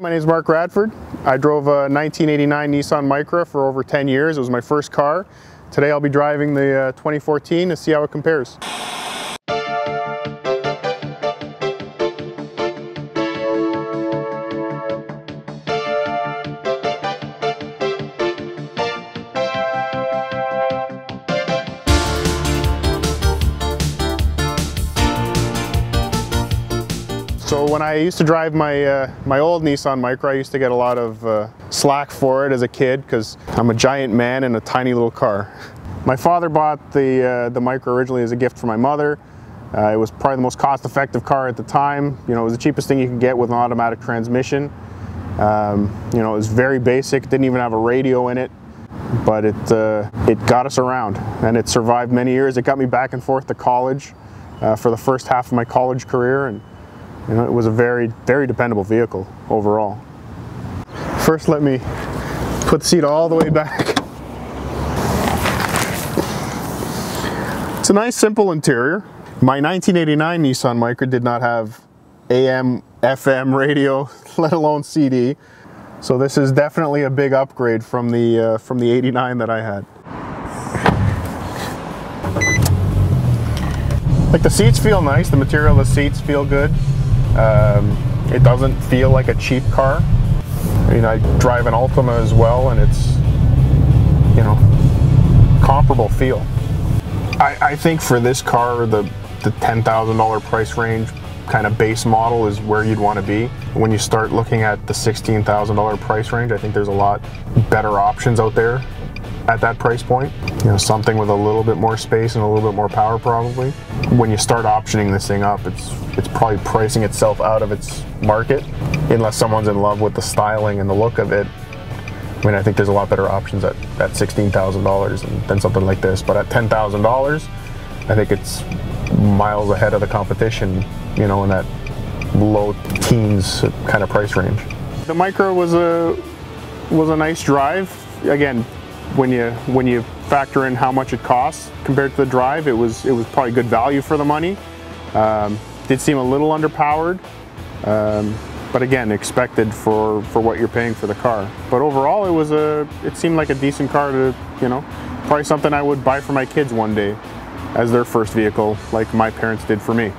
My name is Mark Radford. I drove a 1989 Nissan Micra for over 10 years. It was my first car. Today I'll be driving the 2014 to see how it compares. So when I used to drive my old Nissan Micra, I used to get a lot of slack for it as a kid because I'm a giant man in a tiny little car. My father bought the Micra originally as a gift for my mother. It was probably the most cost-effective car at the time. You know, it was the cheapest thing you could get with an automatic transmission. You know, it was very basic, didn't even have a radio in it, but it got us around and it survived many years. It got me back and forth to college for the first half of my college career, and you know, it was a very, very dependable vehicle overall. First, let me put the seat all the way back. It's a nice, simple interior. My 1989 Nissan Micra did not have AM, FM radio, let alone CD. So this is definitely a big upgrade from the 89 that I had. Like, the seats feel nice, the material of the seats feel good. It doesn't feel like a cheap car. I mean, I drive an Altima as well, and it's, you know, comparable feel. I think for this car, the $10,000 price range kind of base model is where you'd want to be. When you start looking at the $16,000 price range, I think there's a lot better options out there at that price point. You know, something with a little bit more space and a little bit more power probably. When you start optioning this thing up, it's probably pricing itself out of its market, unless someone's in love with the styling and the look of it. I mean, I think there's a lot better options at $16,000 than something like this, but at $10,000, I think it's miles ahead of the competition, you know, in that low teens kind of price range. The Micra was a nice drive. Again, when you factor in how much it costs compared to the drive, it was probably good value for the money. Did seem a little underpowered, but again, expected for what you're paying for the car. But overall, it seemed like a decent car to, you know, probably something I would buy for my kids one day as their first vehicle, like my parents did for me.